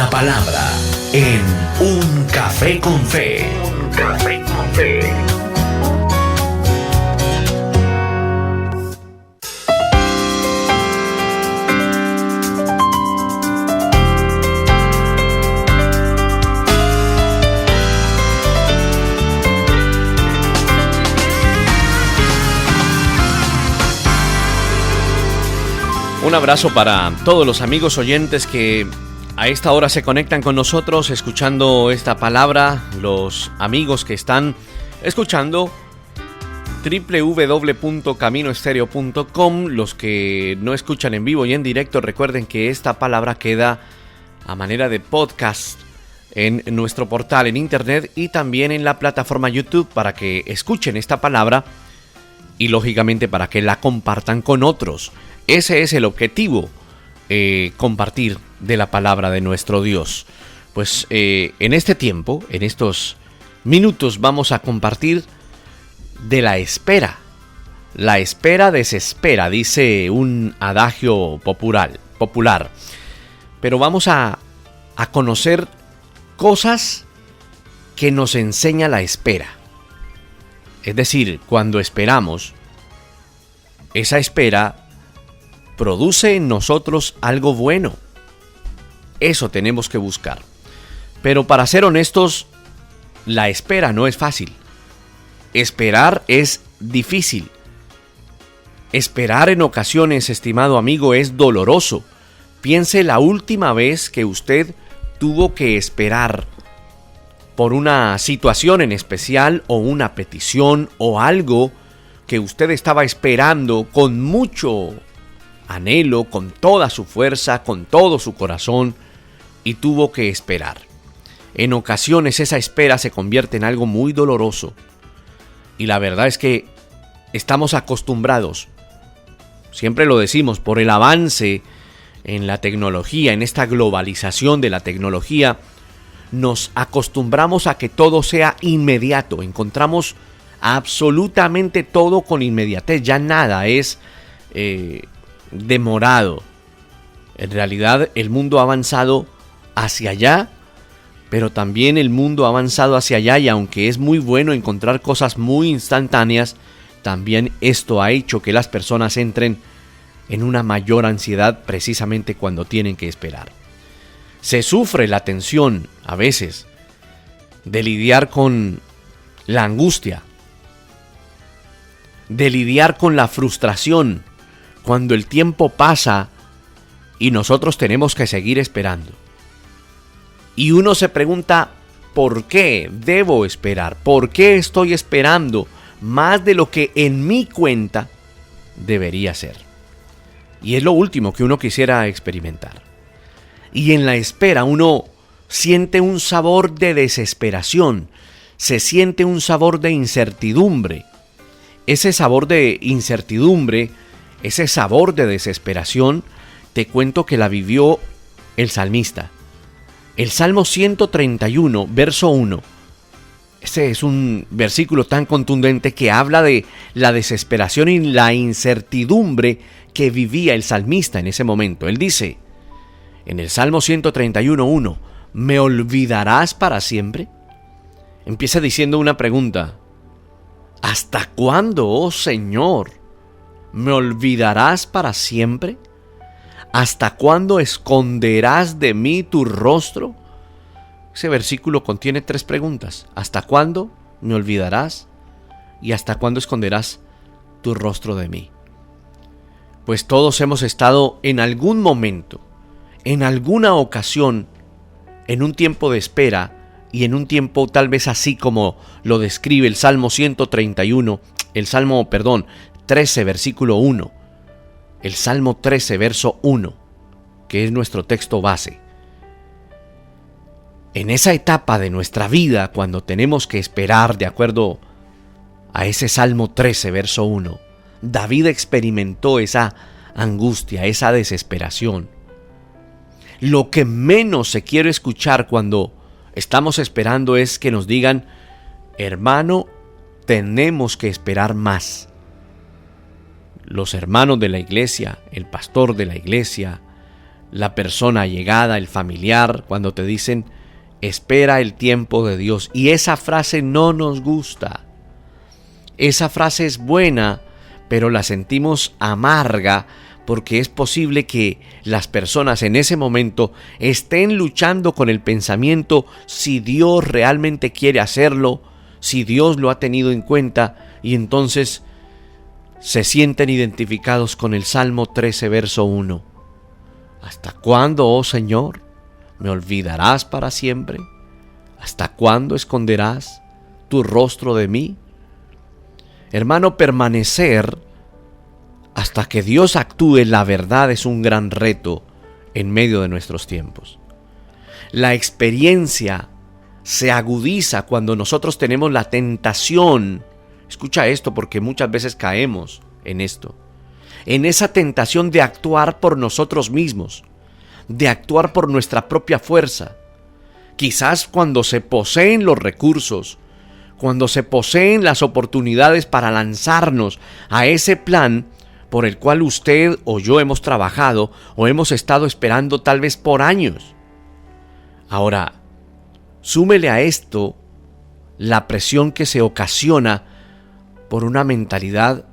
la palabra en Un Café con Fe. Un Café con Fe. Un abrazo para todos los amigos oyentes que a esta hora se conectan con nosotros escuchando esta palabra, los amigos que están escuchando www.caminoestereo.com, los que no escuchan en vivo y en directo, recuerden que esta palabra queda a manera de podcast en nuestro portal en internet y también en la plataforma YouTube para que escuchen esta palabra y lógicamente para que la compartan con otros. Ese es el objetivo, compartir de la palabra de nuestro Dios. Pues en este tiempo, en estos minutos, vamos a compartir de la espera. La espera desespera, dice un adagio popular. Pero vamos a conocer cosas que nos enseña la espera. Es decir, cuando esperamos, esa espera produce en nosotros algo bueno. Eso tenemos que buscar. Pero para ser honestos, la espera no es fácil. Esperar es difícil. Esperar en ocasiones, estimado amigo, es doloroso. Piense la última vez que usted tuvo que esperar por una situación en especial o una petición o algo que usted estaba esperando con mucho anhelo, con toda su fuerza, con todo su corazón, y tuvo que esperar. En ocasiones esa espera se convierte en algo muy doloroso. Y la verdad es que estamos acostumbrados, siempre lo decimos, por el avance en la tecnología, en esta globalización de la tecnología, nos acostumbramos a que todo sea inmediato. Encontramos absolutamente todo con inmediatez. Ya nada es demorado. En realidad el mundo ha avanzado hacia allá, pero también el mundo ha avanzado hacia allá, y aunque es muy bueno encontrar cosas muy instantáneas, también esto ha hecho que las personas entren en una mayor ansiedad precisamente cuando tienen que esperar. Se sufre la tensión a veces de lidiar con la angustia, de lidiar con la frustración cuando el tiempo pasa y nosotros tenemos que seguir esperando. Y uno se pregunta, ¿por qué debo esperar? ¿Por qué estoy esperando más de lo que en mi cuenta debería ser? Y es lo último que uno quisiera experimentar. Y en la espera uno siente un sabor de desesperación, se siente un sabor de incertidumbre. Ese sabor de incertidumbre, ese sabor de desesperación, te cuento que la vivió el salmista. El Salmo 131, verso 1. Ese es un versículo tan contundente que habla de la desesperación y la incertidumbre que vivía el salmista en ese momento. Él dice, en el Salmo 131:1, ¿me olvidarás para siempre? Empieza diciendo una pregunta. ¿Hasta cuándo, oh Señor? ¿Me olvidarás para siempre? ¿Hasta cuándo esconderás de mí tu rostro? Ese versículo contiene 3 preguntas. ¿Hasta cuándo me olvidarás? ¿Y hasta cuándo esconderás tu rostro de mí? Pues todos hemos estado en algún momento, en alguna ocasión, en un tiempo de espera y en un tiempo tal vez así como lo describe el Salmo 13, versículo 1. El Salmo 13, verso 1, que es nuestro texto base. En esa etapa de nuestra vida, cuando tenemos que esperar de acuerdo a ese Salmo 13, verso 1, David experimentó esa angustia, esa desesperación. Lo que menos se quiere escuchar cuando estamos esperando es que nos digan, hermano, tenemos que esperar más. Los hermanos de la iglesia, el pastor de la iglesia, la persona allegada, el familiar, cuando te dicen, espera el tiempo de Dios. Y esa frase no nos gusta. Esa frase es buena, pero la sentimos amarga porque es posible que las personas en ese momento estén luchando con el pensamiento si Dios realmente quiere hacerlo, si Dios lo ha tenido en cuenta, y entonces se sienten identificados con el Salmo 13, verso 1. ¿Hasta cuándo, oh Señor, me olvidarás para siempre? ¿Hasta cuándo esconderás tu rostro de mí? Hermano, permanecer hasta que Dios actúe, la verdad, es un gran reto en medio de nuestros tiempos. La experiencia se agudiza cuando nosotros tenemos la tentación. Escucha esto, porque muchas veces caemos en esto. En esa tentación de actuar por nosotros mismos, de actuar por nuestra propia fuerza. Quizás cuando se poseen los recursos, cuando se poseen las oportunidades para lanzarnos a ese plan por el cual usted o yo hemos trabajado o hemos estado esperando tal vez por años. Ahora, súmele a esto la presión que se ocasiona por una mentalidad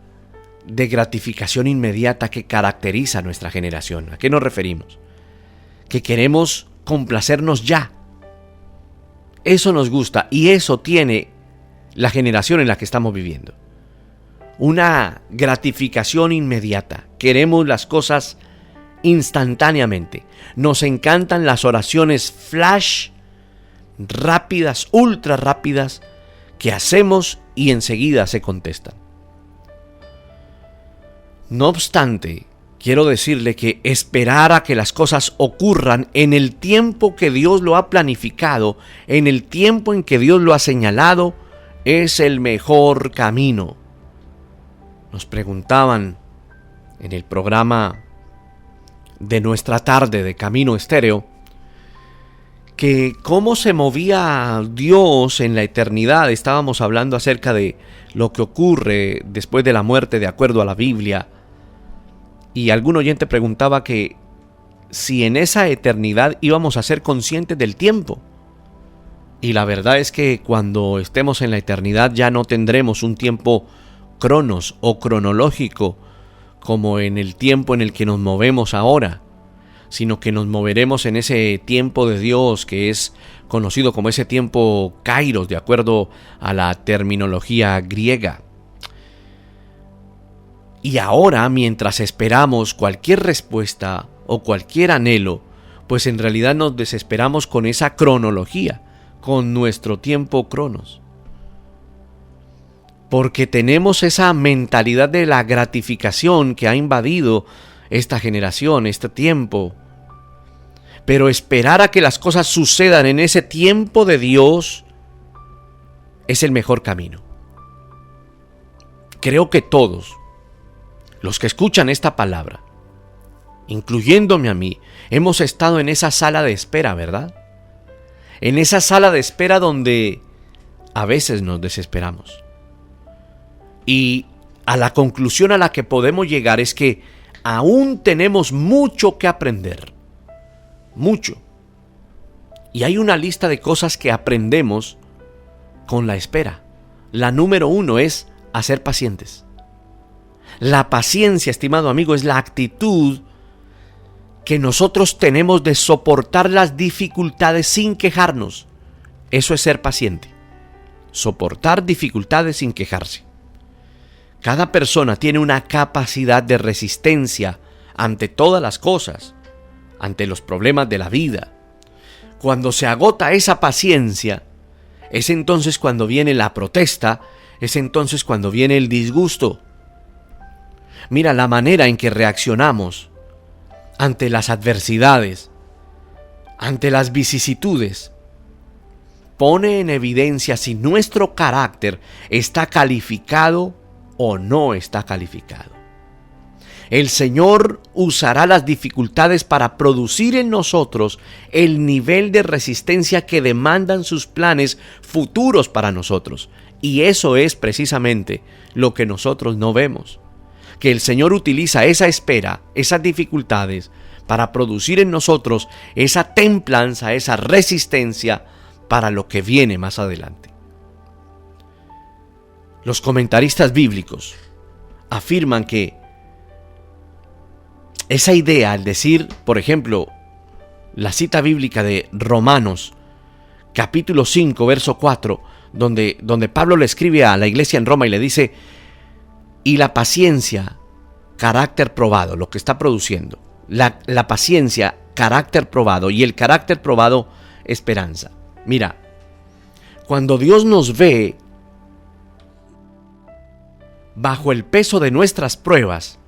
de gratificación inmediata que caracteriza a nuestra generación. ¿A qué nos referimos? Que queremos complacernos ya. Eso nos gusta y eso tiene la generación en la que estamos viviendo. Una gratificación inmediata. Queremos las cosas instantáneamente. Nos encantan las oraciones flash, rápidas, ultra rápidas, que hacemos y enseguida se contestan. No obstante, quiero decirle que esperar a que las cosas ocurran en el tiempo que Dios lo ha planificado, en el tiempo en que Dios lo ha señalado, es el mejor camino. Nos preguntaban en el programa de nuestra tarde de Camino Estéreo que cómo se movía Dios en la eternidad. Estábamos hablando acerca de lo que ocurre después de la muerte de acuerdo a la Biblia. Y algún oyente preguntaba que si en esa eternidad íbamos a ser conscientes del tiempo. Y la verdad es que cuando estemos en la eternidad ya no tendremos un tiempo cronos o cronológico como en el tiempo en el que nos movemos ahora, sino que nos moveremos en ese tiempo de Dios que es conocido como ese tiempo kairos, de acuerdo a la terminología griega. Y ahora, mientras esperamos cualquier respuesta o cualquier anhelo, pues en realidad nos desesperamos con esa cronología, con nuestro tiempo cronos. Porque tenemos esa mentalidad de la gratificación que ha invadido esta generación, este tiempo. Pero esperar a que las cosas sucedan en ese tiempo de Dios es el mejor camino. Creo que todos los que escuchan esta palabra, incluyéndome a mí, hemos estado en esa sala de espera, ¿verdad? En esa sala de espera donde a veces nos desesperamos. Y a la conclusión a la que podemos llegar es que aún tenemos mucho que aprender. Mucho. Y hay una lista de cosas que aprendemos con la espera. La número 1 es a ser pacientes. La paciencia, estimado amigo, es la actitud que nosotros tenemos de soportar las dificultades sin quejarnos. Eso es ser paciente. Soportar dificultades sin quejarse. Cada persona tiene una capacidad de resistencia ante todas las cosas, ante los problemas de la vida. Cuando se agota esa paciencia, es entonces cuando viene la protesta, es entonces cuando viene el disgusto. Mira la manera en que reaccionamos ante las adversidades, ante las vicisitudes. Pone en evidencia si nuestro carácter está calificado o no está calificado. El Señor usará las dificultades para producir en nosotros el nivel de resistencia que demandan sus planes futuros para nosotros. Y eso es precisamente lo que nosotros no vemos. Que el Señor utiliza esa espera, esas dificultades, para producir en nosotros esa templanza, esa resistencia para lo que viene más adelante. Los comentaristas bíblicos afirman que esa idea, al decir, por ejemplo, la cita bíblica de Romanos, capítulo 5, verso 4, donde Pablo le escribe a la iglesia en Roma y le dice, y la paciencia, carácter probado, lo que está produciendo. La paciencia, carácter probado, y el carácter probado, esperanza. Mira, cuando Dios nos ve bajo el peso de nuestras pruebas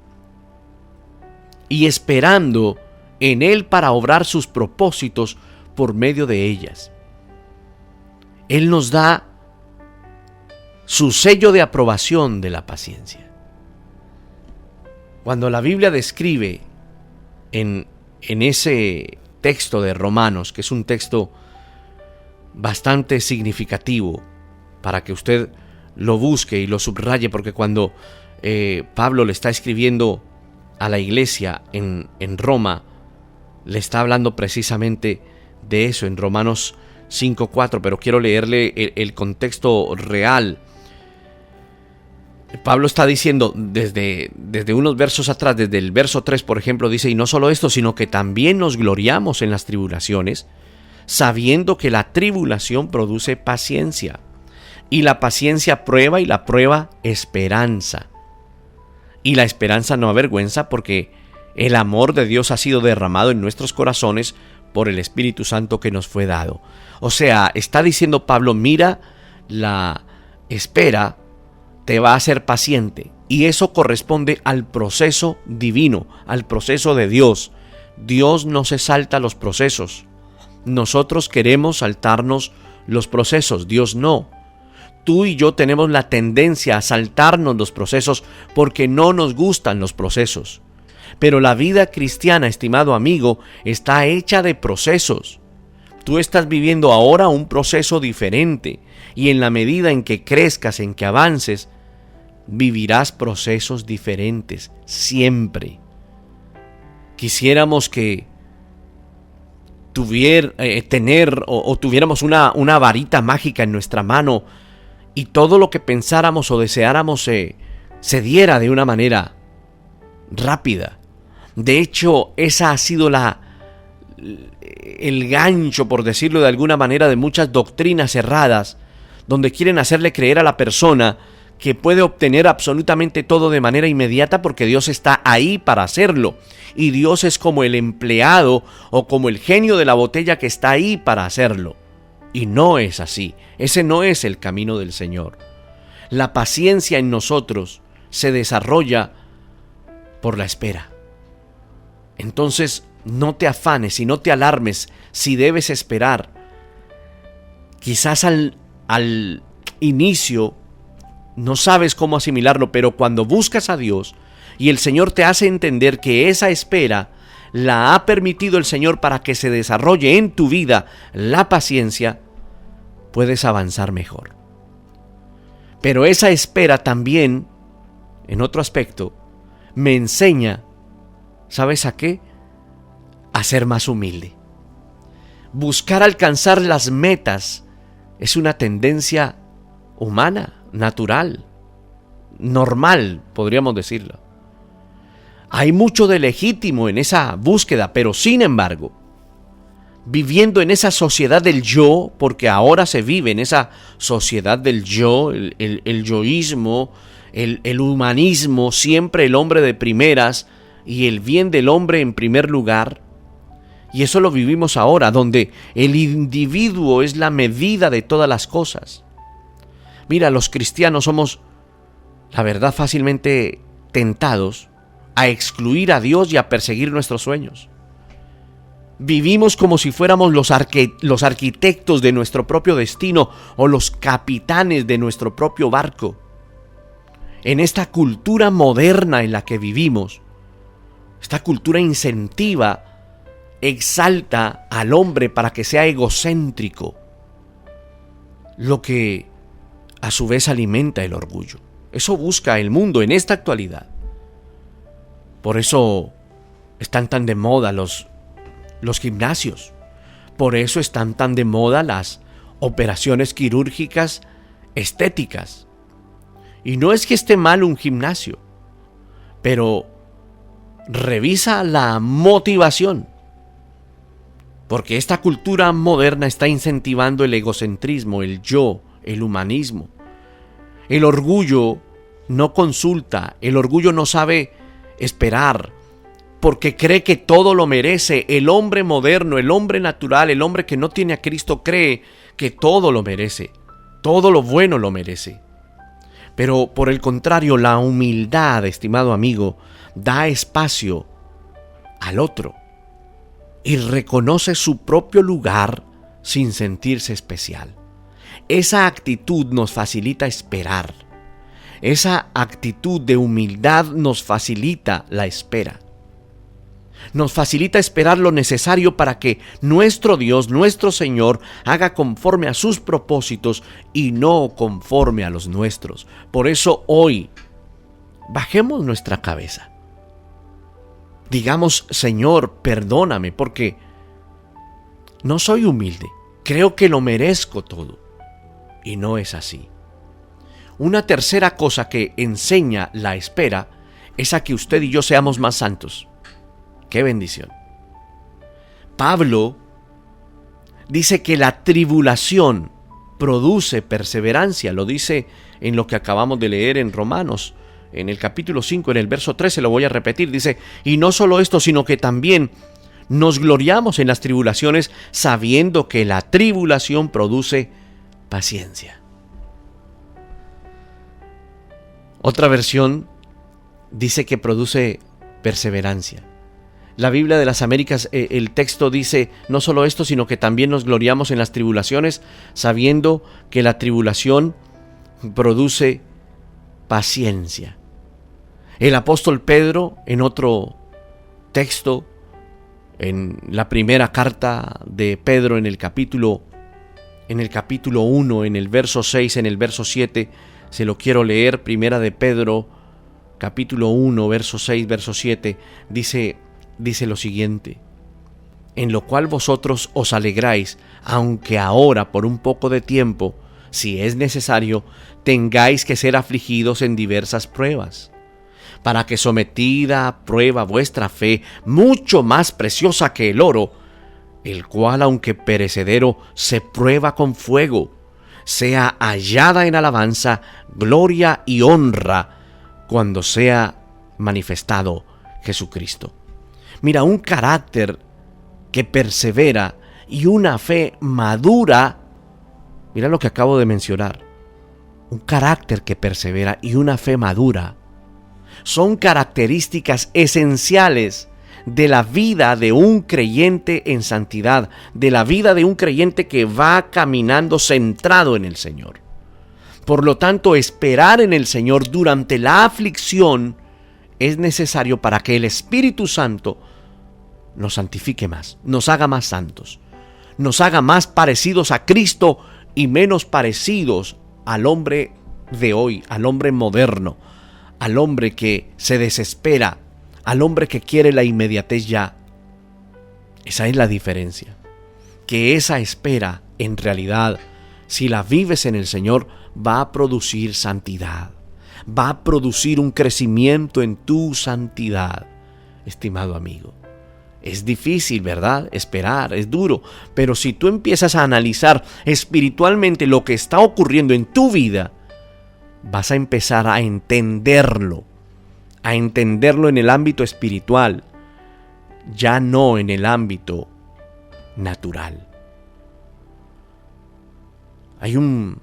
y esperando en Él para obrar sus propósitos por medio de ellas, Él nos da su sello de aprobación de la paciencia. Cuando la Biblia describe en ese texto de Romanos, que es un texto bastante significativo para que usted lo busque y lo subraye, porque cuando Pablo le está escribiendo a la iglesia en Roma, le está hablando precisamente de eso en Romanos 5:4, pero quiero leerle el contexto real. Pablo está diciendo desde unos versos atrás, desde el verso 3, por ejemplo, dice, y no solo esto, sino que también nos gloriamos en las tribulaciones, sabiendo que la tribulación produce paciencia, y la paciencia prueba, y la prueba esperanza. Y la esperanza no avergüenza, porque el amor de Dios ha sido derramado en nuestros corazones por el Espíritu Santo que nos fue dado. O sea, está diciendo Pablo, mira, la espera te va a hacer paciente, y eso corresponde al proceso divino, al proceso de Dios. Dios no se salta los procesos. Nosotros queremos saltarnos los procesos, Dios no. Tú y yo tenemos la tendencia a saltarnos los procesos porque no nos gustan los procesos. Pero la vida cristiana, estimado amigo, está hecha de procesos. Tú estás viviendo ahora un proceso diferente, y en la medida en que crezcas, en que avances, vivirás procesos diferentes, siempre. Quisiéramos que tuviéramos una varita mágica en nuestra mano y todo lo que pensáramos o deseáramos se diera de una manera rápida. De hecho, esa ha sido el gancho, por decirlo de alguna manera, de muchas doctrinas erradas, donde quieren hacerle creer a la persona que puede obtener absolutamente todo de manera inmediata porque Dios está ahí para hacerlo. Y Dios es como el empleado o como el genio de la botella que está ahí para hacerlo. Y no es así. Ese no es el camino del Señor. La paciencia en nosotros se desarrolla por la espera. Entonces, no te afanes y no te alarmes si debes esperar. Quizás al inicio no sabes cómo asimilarlo, pero cuando buscas a Dios y el Señor te hace entender que esa espera la ha permitido el Señor para que se desarrolle en tu vida la paciencia, puedes avanzar mejor. Pero esa espera también, en otro aspecto, me enseña, ¿sabes a qué? A ser más humilde. Buscar alcanzar las metas es una tendencia humana, natural, normal, podríamos decirlo. Hay mucho de legítimo en esa búsqueda, pero sin embargo, viviendo en esa sociedad del yo, porque ahora se vive en esa sociedad del yo, el yoísmo, el humanismo, siempre el hombre de primeras y el bien del hombre en primer lugar. Y eso lo vivimos ahora, donde el individuo es la medida de todas las cosas. Mira, los cristianos somos, la verdad, fácilmente tentados a excluir a Dios y a perseguir nuestros sueños. Vivimos como si fuéramos los arquitectos de nuestro propio destino o los capitanes de nuestro propio barco. En esta cultura moderna en la que vivimos, esta cultura incentiva, exalta al hombre para que sea egocéntrico, lo que a su vez alimenta el orgullo. Eso busca el mundo en esta actualidad. Por eso están tan de moda los gimnasios. Por eso están tan de moda las operaciones quirúrgicas estéticas. Y no es que esté mal un gimnasio, pero revisa la motivación. Porque esta cultura moderna está incentivando el egocentrismo, el yo, el humanismo. El orgullo no consulta, el orgullo no sabe esperar, porque cree que todo lo merece. El hombre moderno, el hombre natural, el hombre que no tiene a Cristo cree que todo lo merece, todo lo bueno lo merece. Pero por el contrario, la humildad, estimado amigo, da espacio al otro y reconoce su propio lugar sin sentirse especial. Esa actitud nos facilita esperar. Esa actitud de humildad nos facilita la espera. Nos facilita esperar lo necesario para que nuestro Dios, nuestro Señor, haga conforme a sus propósitos y no conforme a los nuestros. Por eso hoy, bajemos nuestra cabeza. Digamos, Señor, perdóname, porque no soy humilde. Creo que lo merezco todo. Y no es así. Una tercera cosa que enseña la espera es a que usted y yo seamos más santos. ¡Qué bendición! Pablo dice que la tribulación produce perseverancia. Lo dice en lo que acabamos de leer en Romanos, en el capítulo 5, en el verso 13, lo voy a repetir. Dice, y no solo esto, sino que también nos gloriamos en las tribulaciones, sabiendo que la tribulación produce paciencia. Otra versión dice que produce perseverancia. La Biblia de las Américas, el texto dice, no solo esto, sino que también nos gloriamos en las tribulaciones, sabiendo que la tribulación produce paciencia. El apóstol Pedro, en otro texto, en la primera carta de Pedro, en el capítulo 1, en el verso 6, en el verso 7, se lo quiero leer. Primera de Pedro, capítulo 1, verso 6, verso 7, dice lo siguiente: en lo cual vosotros os alegráis, aunque ahora por un poco de tiempo, si es necesario, tengáis que ser afligidos en diversas pruebas, para que sometida a prueba vuestra fe, mucho más preciosa que el oro, el cual aunque perecedero se prueba con fuego, sea hallada en alabanza, gloria y honra cuando sea manifestado Jesucristo. Mira, un carácter que persevera y una fe madura. Mira lo que acabo de mencionar. Un carácter que persevera y una fe madura son características esenciales de la vida de un creyente en santidad, de la vida de un creyente que va caminando centrado en el Señor. Por lo tanto, esperar en el Señor durante la aflicción es necesario para que el Espíritu Santo nos santifique más, nos haga más santos, nos haga más parecidos a Cristo y menos parecidos al hombre de hoy, al hombre moderno, al hombre que se desespera, al hombre que quiere la inmediatez ya. Esa es la diferencia. Que esa espera, en realidad, si la vives en el Señor, va a producir santidad, va a producir un crecimiento en tu santidad, estimado amigo. Es difícil, ¿verdad? Esperar, es duro, pero si tú empiezas a analizar espiritualmente lo que está ocurriendo en tu vida, vas a empezar a entenderlo en el ámbito espiritual, ya no en el ámbito natural. Hay un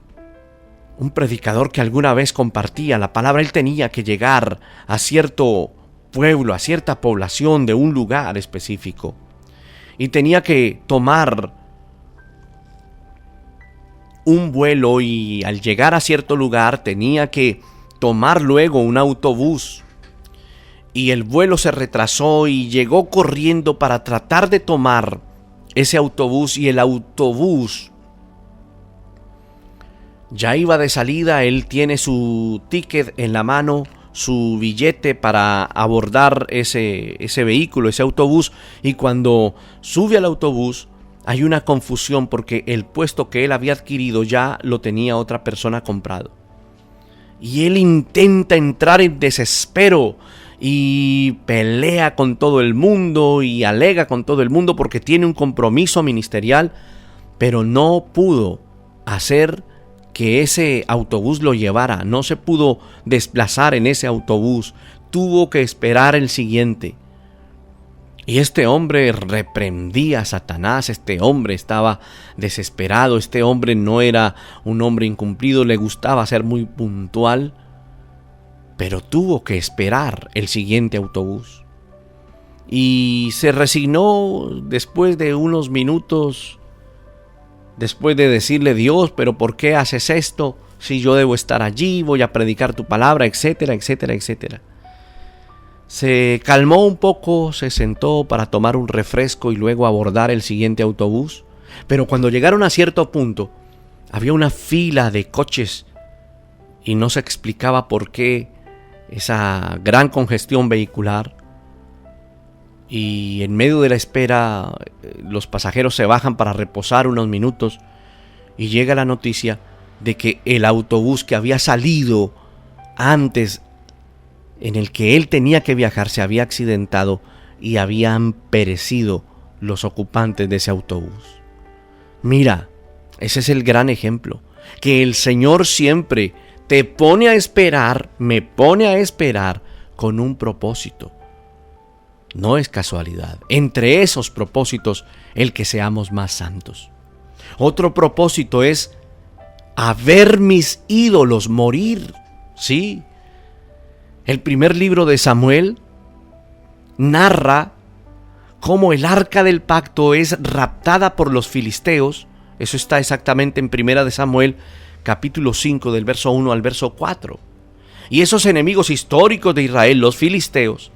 predicador que alguna vez compartía la palabra. Él tenía que llegar a cierto pueblo, a cierta población de un lugar específico, y tenía que tomar un vuelo, y al llegar a cierto lugar tenía que tomar luego un autobús, y el vuelo se retrasó y llegó corriendo para tratar de tomar ese autobús, y el autobús ya iba de salida. Él tiene su ticket en la mano su billete para abordar ese vehículo, ese autobús, y cuando sube al autobús hay una confusión porque el puesto que él había adquirido ya lo tenía otra persona comprado. Y él intenta entrar en desespero y pelea con todo el mundo y alega con todo el mundo porque tiene un compromiso ministerial, pero no pudo hacer que ese autobús lo llevara, no se pudo desplazar en ese autobús, tuvo que esperar el siguiente. Y este hombre reprendía a Satanás, este hombre estaba desesperado, este hombre no era un hombre incumplido, le gustaba ser muy puntual, pero tuvo que esperar el siguiente autobús. Y se resignó después de unos minutos, después de decirle: Dios, pero ¿por qué haces esto? Si yo debo estar allí, voy a predicar tu palabra, etcétera, etcétera, etcétera. Se calmó un poco, se sentó para tomar un refresco y luego abordar el siguiente autobús. Pero cuando llegaron a cierto punto, había una fila de coches y no se explicaba por qué esa gran congestión vehicular. Y en medio de la espera, los pasajeros se bajan para reposar unos minutos y llega la noticia de que el autobús que había salido antes, en el que él tenía que viajar, se había accidentado y habían perecido los ocupantes de ese autobús. Mira, ese es el gran ejemplo, que el Señor siempre te pone a esperar, me pone a esperar con un propósito. No es casualidad. Entre esos propósitos, el que seamos más santos. Otro propósito es a ver mis ídolos morir. Sí. El primer libro de Samuel narra cómo el arca del pacto es raptada por los filisteos. Eso está exactamente en Primera de Samuel, capítulo 5, del verso 1 al verso 4. Y esos enemigos históricos de Israel, los filisteos,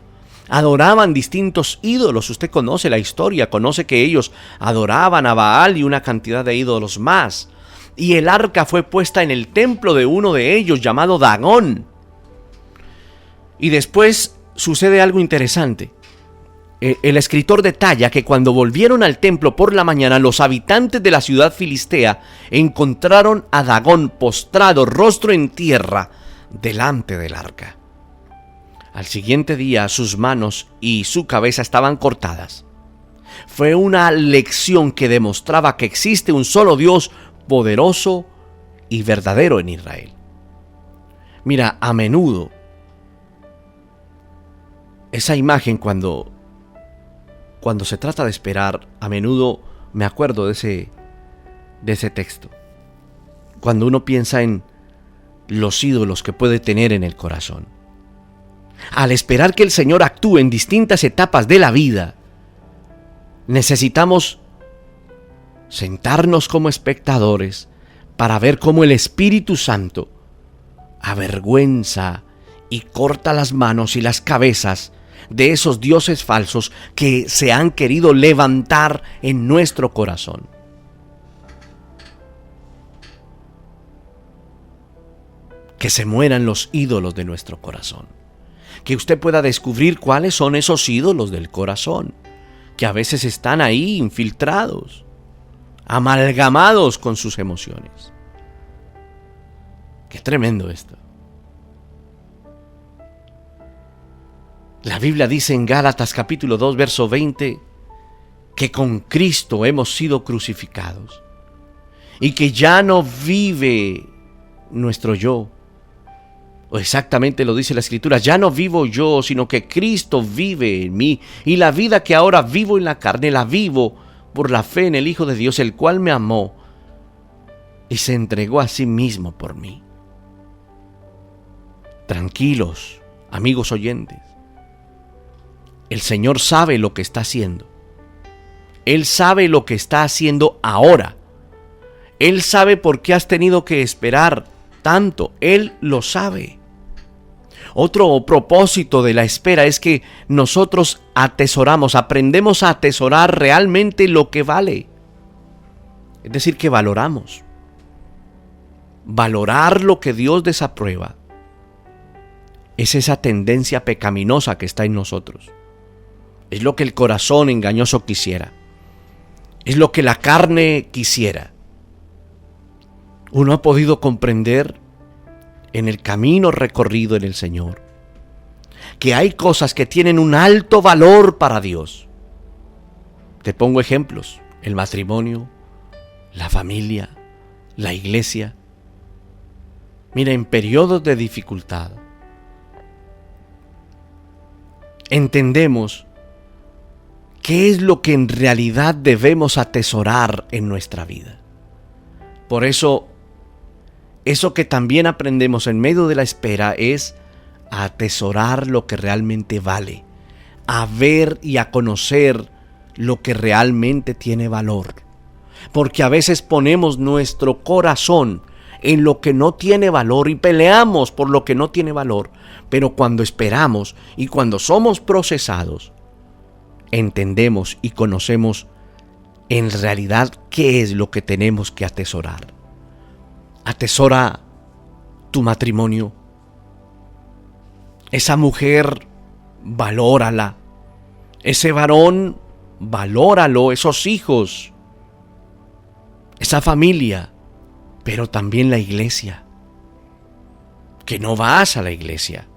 adoraban distintos ídolos. Usted conoce la historia, conoce que ellos adoraban a Baal y una cantidad de ídolos más. Y el arca fue puesta en el templo de uno de ellos, llamado Dagón. Y después sucede algo interesante. El escritor detalla que cuando volvieron al templo por la mañana, los habitantes de la ciudad filistea encontraron a Dagón postrado, rostro en tierra, delante del arca. Al siguiente día, sus manos y su cabeza estaban cortadas. Fue una lección que demostraba que existe un solo Dios poderoso y verdadero en Israel. Mira, a menudo esa imagen, cuando se trata de esperar, a menudo me acuerdo de ese texto. Cuando uno piensa en los ídolos que puede tener en el corazón. Al esperar que el Señor actúe en distintas etapas de la vida, necesitamos sentarnos como espectadores para ver cómo el Espíritu Santo avergüenza y corta las manos y las cabezas de esos dioses falsos que se han querido levantar en nuestro corazón. Que se mueran los ídolos de nuestro corazón. Que usted pueda descubrir cuáles son esos ídolos del corazón, que a veces están ahí infiltrados, amalgamados con sus emociones. Qué tremendo esto. La Biblia dice en Gálatas capítulo 2, verso 20, que con Cristo hemos sido crucificados y que ya no vive nuestro yo. O exactamente lo dice la Escritura: ya no vivo yo, sino que Cristo vive en mí, y la vida que ahora vivo en la carne, la vivo por la fe en el Hijo de Dios, el cual me amó y se entregó a sí mismo por mí. Tranquilos, amigos oyentes. El Señor sabe lo que está haciendo. Él sabe lo que está haciendo ahora. Él sabe por qué has tenido que esperar tanto. Él lo sabe. Otro propósito de la espera es que nosotros aprendemos a atesorar realmente lo que vale. Es decir, que valoramos. Valorar lo que Dios desaprueba es esa tendencia pecaminosa que está en nosotros. Es lo que el corazón engañoso quisiera. Es lo que la carne quisiera. Uno ha podido comprender en el camino recorrido en el Señor que hay cosas que tienen un alto valor para Dios. Te pongo ejemplos: el matrimonio, la familia, la iglesia. Mira, en periodos de dificultad entendemos qué es lo que en realidad debemos atesorar en nuestra vida. Por eso que también aprendemos en medio de la espera es a atesorar lo que realmente vale, a ver y a conocer lo que realmente tiene valor. Porque a veces ponemos nuestro corazón en lo que no tiene valor y peleamos por lo que no tiene valor. Pero cuando esperamos y cuando somos procesados, entendemos y conocemos en realidad qué es lo que tenemos que atesorar. Atesora tu matrimonio. Esa mujer, valórala. Ese varón, valóralo. Esos hijos, esa familia, pero también la iglesia. Que no vas a la iglesia,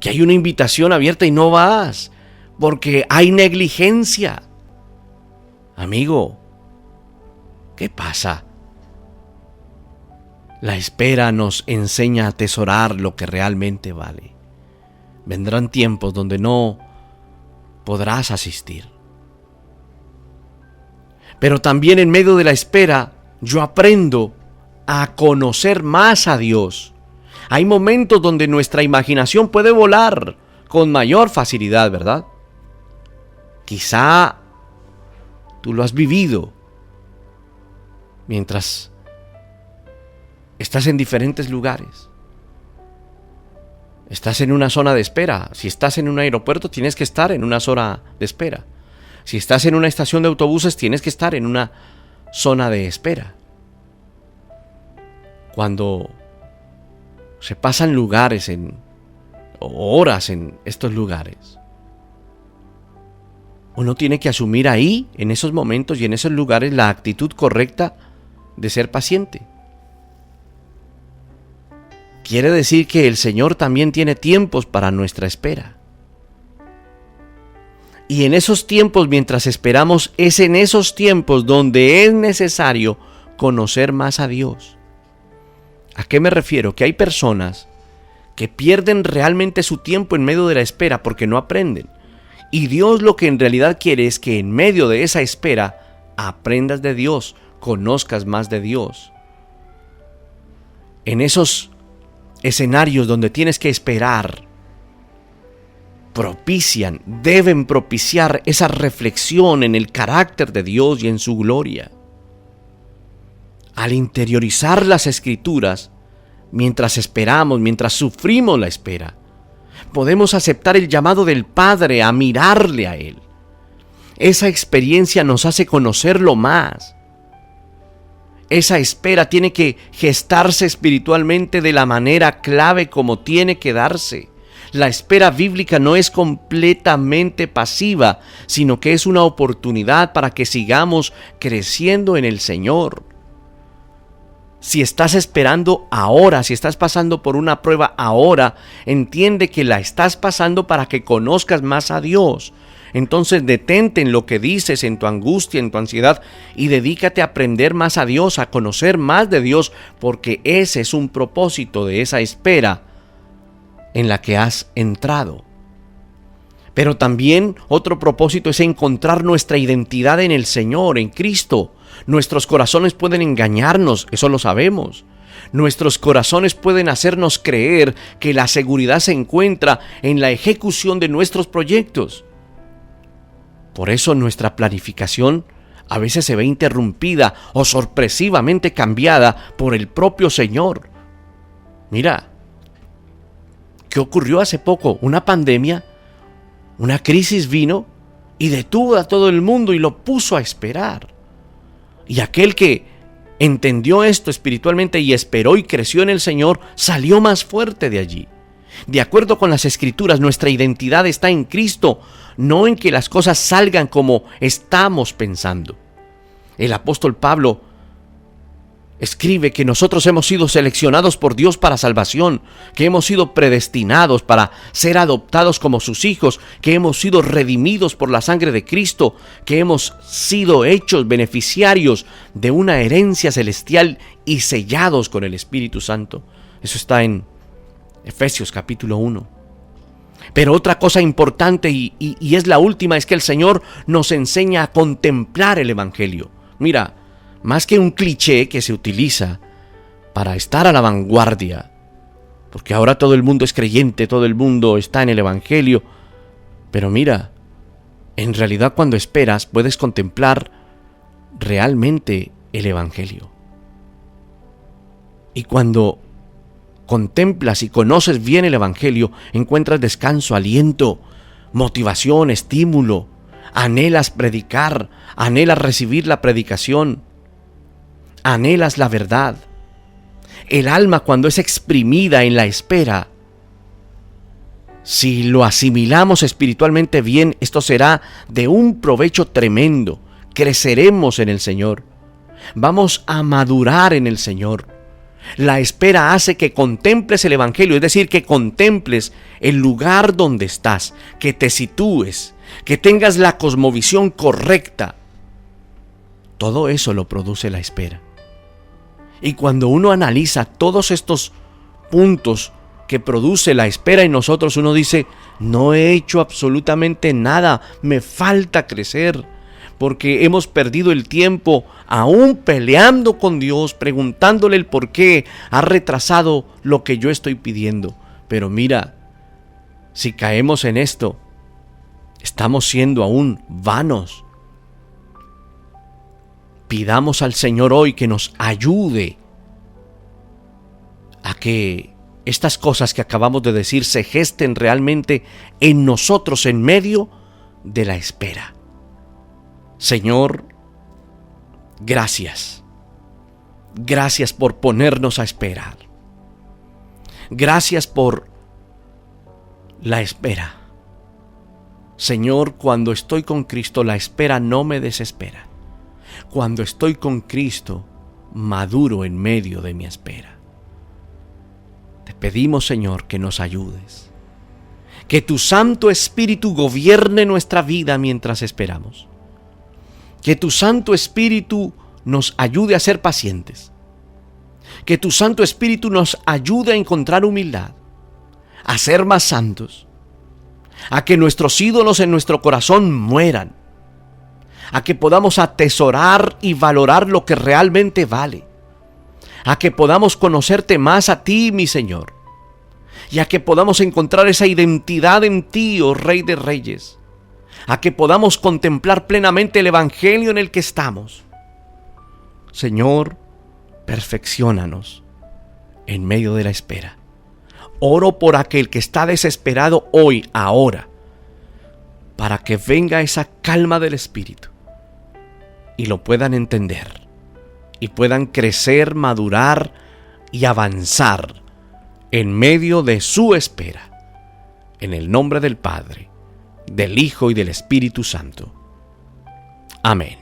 que hay una invitación abierta y no vas, porque hay negligencia. Amigo, ¿qué pasa? La espera nos enseña a atesorar lo que realmente vale. Vendrán tiempos donde no podrás asistir. Pero también en medio de la espera, yo aprendo a conocer más a Dios. Hay momentos donde nuestra imaginación puede volar con mayor facilidad, ¿verdad? Quizá tú lo has vivido mientras estás en diferentes lugares. Estás en una zona de espera. Si estás en un aeropuerto, tienes que estar en una zona de espera. Si estás en una estación de autobuses, tienes que estar en una zona de espera. Cuando se pasan lugares o horas en estos lugares, uno tiene que asumir ahí, en esos momentos y en esos lugares, la actitud correcta de ser paciente. Quiere decir que el Señor también tiene tiempos para nuestra espera. Y en esos tiempos, mientras esperamos, es en esos tiempos donde es necesario conocer más a Dios. ¿A qué me refiero? Que hay personas que pierden realmente su tiempo en medio de la espera porque no aprenden. Y Dios lo que en realidad quiere es que en medio de esa espera aprendas de Dios, conozcas más de Dios. En esos escenarios donde tienes que esperar, deben propiciar esa reflexión en el carácter de Dios y en su gloria. Al interiorizar las Escrituras, mientras esperamos, mientras sufrimos la espera, podemos aceptar el llamado del Padre a mirarle a Él. Esa experiencia nos hace conocerlo más. Esa espera tiene que gestarse espiritualmente de la manera clave como tiene que darse. La espera bíblica no es completamente pasiva, sino que es una oportunidad para que sigamos creciendo en el Señor. Si estás esperando ahora, si estás pasando por una prueba ahora, entiende que la estás pasando para que conozcas más a Dios. Entonces detente en lo que dices, en tu angustia, en tu ansiedad, y dedícate a aprender más a Dios, a conocer más de Dios, porque ese es un propósito de esa espera en la que has entrado. Pero también otro propósito es encontrar nuestra identidad en el Señor, en Cristo. Nuestros corazones pueden engañarnos, eso lo sabemos. Nuestros corazones pueden hacernos creer que la seguridad se encuentra en la ejecución de nuestros proyectos. Por eso nuestra planificación a veces se ve interrumpida o sorpresivamente cambiada por el propio Señor. Mira, ¿qué ocurrió hace poco? Una pandemia, una crisis vino y detuvo a todo el mundo y lo puso a esperar. Y aquel que entendió esto espiritualmente y esperó y creció en el Señor, salió más fuerte de allí. De acuerdo con las Escrituras, nuestra identidad está en Cristo, no en que las cosas salgan como estamos pensando. El apóstol Pablo escribe que nosotros hemos sido seleccionados por Dios para salvación, que hemos sido predestinados para ser adoptados como sus hijos, que hemos sido redimidos por la sangre de Cristo, que hemos sido hechos beneficiarios de una herencia celestial y sellados con el Espíritu Santo. Eso está en Efesios capítulo 1. Pero otra cosa importante y es la última, es que el Señor nos enseña a contemplar el Evangelio. Mira, más que un cliché que se utiliza para estar a la vanguardia, porque ahora todo el mundo es creyente, todo el mundo está en el Evangelio, pero mira, en realidad cuando esperas puedes contemplar realmente el Evangelio. Y cuando contemplas y conoces bien el Evangelio, encuentras descanso, aliento, motivación, estímulo, anhelas predicar, anhelas recibir la predicación, anhelas la verdad. El alma, cuando es exprimida en la espera, si lo asimilamos espiritualmente bien, esto será de un provecho tremendo. Creceremos en el Señor. Vamos a madurar en el Señor. La espera hace que contemples el Evangelio, es decir, que contemples el lugar donde estás, que te sitúes, que tengas la cosmovisión correcta. Todo eso lo produce la espera. Y cuando uno analiza todos estos puntos que produce la espera en nosotros, uno dice, no he hecho absolutamente nada, me falta crecer, porque hemos perdido el tiempo aún peleando con Dios, preguntándole el por qué ha retrasado lo que yo estoy pidiendo. Pero mira, si caemos en esto, estamos siendo aún vanos. Pidamos al Señor hoy que nos ayude a que estas cosas que acabamos de decir se gesten realmente en nosotros en medio de la espera. Señor, gracias. Gracias por ponernos a esperar. Gracias por la espera. Señor, cuando estoy con Cristo, la espera no me desespera. Cuando estoy con Cristo, maduro en medio de mi espera. Te pedimos, Señor, que nos ayudes. Que tu Santo Espíritu gobierne nuestra vida mientras esperamos. Que tu Santo Espíritu nos ayude a ser pacientes. Que tu Santo Espíritu nos ayude a encontrar humildad, a ser más santos, a que nuestros ídolos en nuestro corazón mueran, a que podamos atesorar y valorar lo que realmente vale, a que podamos conocerte más a ti, mi Señor, y a que podamos encontrar esa identidad en ti, oh Rey de Reyes, a que podamos contemplar plenamente el Evangelio en el que estamos. Señor, perfecciónanos en medio de la espera. Oro por aquel que está desesperado hoy, ahora, para que venga esa calma del Espíritu y lo puedan entender y puedan crecer, madurar y avanzar en medio de su espera. En el nombre del Padre, del Hijo y del Espíritu Santo. Amén.